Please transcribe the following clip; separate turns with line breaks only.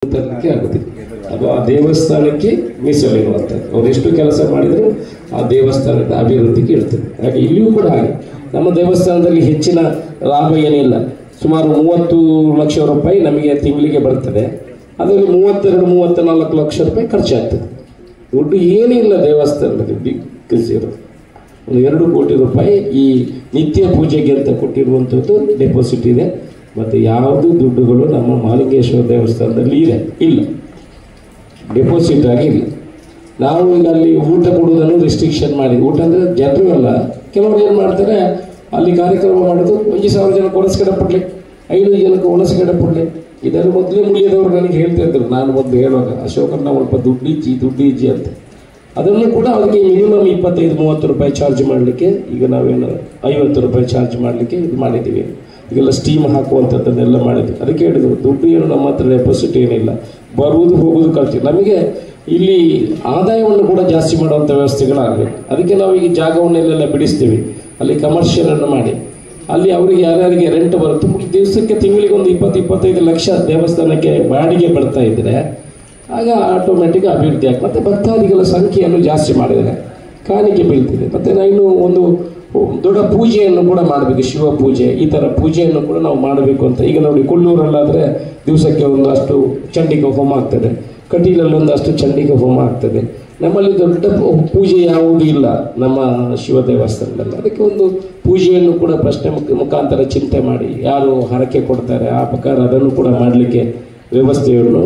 ತರಲಿಕ್ಕೆ ಆಗುದಿಲ್ಲ. ಅದು ಆ ದೇವಸ್ಥಾನಕ್ಕೆ ಮೀಸಲಿರುವಂಥದ್ದು. ಅವ್ರು ಎಷ್ಟು ಕೆಲಸ ಮಾಡಿದ್ರು ಆ ದೇವಸ್ಥಾನದ ಅಭಿವೃದ್ಧಿಗೆ ಇರ್ತದೆ. ಹಾಗೆ ಇಲ್ಲಿಯೂ ಕೂಡ ಹಾಗೆ ನಮ್ಮ ದೇವಸ್ಥಾನದಲ್ಲಿ ಹೆಚ್ಚಿನ ಲಾಭ ಏನಿಲ್ಲ. ಸುಮಾರು 30 ಲಕ್ಷ ರೂಪಾಯಿ ನಮಗೆ ತಿಂಗಳಿಗೆ ಬರ್ತದೆ. ಅದರಲ್ಲಿ 32-34 ಲಕ್ಷ ರೂಪಾಯಿ ಖರ್ಚಾಗ್ತದೆ. ದುಡ್ಡು ಏನಿಲ್ಲ ದೇವಸ್ಥಾನದಲ್ಲಿ ಬಿಗ್ಗಿಸಿರೋದು. ಒಂದು 2 ಕೋಟಿ ರೂಪಾಯಿ ಈ ನಿತ್ಯ ಪೂಜೆಗೆ ಅಂತ ಕೊಟ್ಟಿರುವಂಥದ್ದು ಡೆಪಾಸಿಟ್ ಇದೆ. ಮತ್ತು ಯಾವುದು ದುಡ್ಡುಗಳು ನಮ್ಮ ಮಹಾಲಿಂಗೇಶ್ವರ ದೇವಸ್ಥಾನದಲ್ಲಿ ಇಲ್ಲ, ಡೆಪಾಸಿಟ್ ಆಗಿಲ್ಲ. ನಾವು ಈಗ ಅಲ್ಲಿ ಊಟ ಕೊಡುವುದನ್ನು ರಿಸ್ಟ್ರಿಕ್ಷನ್ ಮಾಡಿ, ಊಟ ಅಂದರೆ ಜನರು ಅಲ್ಲ, ಕೆಲವರು ಏನು ಮಾಡ್ತಾರೆ, ಅಲ್ಲಿ ಕಾರ್ಯಕ್ರಮ ಮಾಡೋದು 1,000 ಜನಕ್ಕೆ ಒಣಸ್ಕಡೆ ಪಡಲಿ, 5 ಜನಕ್ಕೆ ಒಣಸ್ಕಡೆ ಪಡಲಿ. ಇದರ ಮೊದಲೇ ಮುಗಿಯದವರು ನನಗೆ ಹೇಳ್ತಾ ಇದ್ರು, ನಾನು ಮೊದಲು ಹೇಳುವಾಗ ಅಶೋಕನ್ನ ಸ್ವಲ್ಪ ದುಡ್ಡಿಜ್ಜಿ ಅಂತ. ಅದನ್ನು ಕೂಡ ಅವರಿಗೆ ಮಿನಿಮಮ್ 25-30 ರೂಪಾಯಿ ಚಾರ್ಜ್ ಮಾಡಲಿಕ್ಕೆ, ಈಗ ನಾವೇನು 50 ರೂಪಾಯಿ ಚಾರ್ಜ್ ಮಾಡಲಿಕ್ಕೆ ಇದು ಮಾಡಿದ್ದೀವಿ. ಈಗೆಲ್ಲ ಸ್ಟೀಮ್ ಹಾಕುವಂಥದ್ದನ್ನೆಲ್ಲ ಮಾಡಿದ್ವಿ. ಅದಕ್ಕೆ ಹೇಳಿದ್ರು, ದುಡ್ಡು ಏನು ನಮ್ಮ ಹತ್ರ ಡೆಪಾಸಿಟ್ ಏನಿಲ್ಲ, ಬರುವುದು ಹೋಗುವುದು ಖರ್ಚು. ನಮಗೆ ಇಲ್ಲಿ ಆದಾಯವನ್ನು ಕೂಡ ಜಾಸ್ತಿ ಮಾಡುವಂಥ ವ್ಯವಸ್ಥೆಗಳಾಗಬೇಕು. ಅದಕ್ಕೆ ನಾವು ಈಗ ಜಾಗವನ್ನೆಲ್ಲ ಬಿಡಿಸ್ತೀವಿ, ಅಲ್ಲಿ ಕಮರ್ಷಿಯಲನ್ನು ಮಾಡಿ ಅಲ್ಲಿ ಅವರಿಗೆ ಯಾರ್ಯಾರಿಗೆ ರೆಂಟ್ ಬರುತ್ತೆ, ದಿವಸಕ್ಕೆ ತಿಂಗಳಿಗೆ ಒಂದು 20-25 ಲಕ್ಷ ದೇವಸ್ಥಾನಕ್ಕೆ ಬಾಡಿಗೆ ಬರ್ತಾ ಇದ್ದರೆ ಆಗ ಆಟೋಮೆಟಿಕ್ ಅಭಿವೃದ್ಧಿ ಆಗ್ತದೆ. ಮತ್ತು ಭಕ್ತಾದಿಗಳ ಸಂಖ್ಯೆಯನ್ನು ಜಾಸ್ತಿ ಮಾಡಿದರೆ ಕಾಣಿಕೆ ಬೀಳ್ತಿದೆ. ಮತ್ತು ನಾವು ಇನ್ನೂ ಒಂದು ದೊಡ್ಡ ಪೂಜೆಯನ್ನು ಕೂಡ ಮಾಡಬೇಕು, ಶಿವ ಪೂಜೆ, ಈ ಥರ ಪೂಜೆಯನ್ನು ಕೂಡ ನಾವು ಮಾಡಬೇಕು ಅಂತ. ಈಗ ನೋಡಿ, ಕೊಲ್ಲೂರಲ್ಲಾದರೆ ದಿವಸಕ್ಕೆ ಒಂದಷ್ಟು ಚಂಡಿಕ ಹೋಮ ಆಗ್ತದೆ, ಕಟೀಲಲ್ಲಿ ಒಂದಷ್ಟು ಚಂಡಿಕ ಹೋಮ ಆಗ್ತದೆ. ನಮ್ಮಲ್ಲಿ ದೊಡ್ಡ ಪೂಜೆ ಯಾವುದೂ ಇಲ್ಲ ನಮ್ಮ ಶಿವ ದೇವಸ್ಥಾನದಲ್ಲಿ. ಅದಕ್ಕೆ ಒಂದು ಪೂಜೆಯನ್ನು ಕೂಡ ಪ್ರಶ್ನೆ ಮುಖಾಂತರ ಚಿಂತೆ ಮಾಡಿ ಯಾರು ಹರಕೆ ಕೊಡ್ತಾರೆ ಆ ಪ್ರಕಾರ ಅದನ್ನು ಕೂಡ ಮಾಡಲಿಕ್ಕೆ ವ್ಯವಸ್ಥೆಯನ್ನು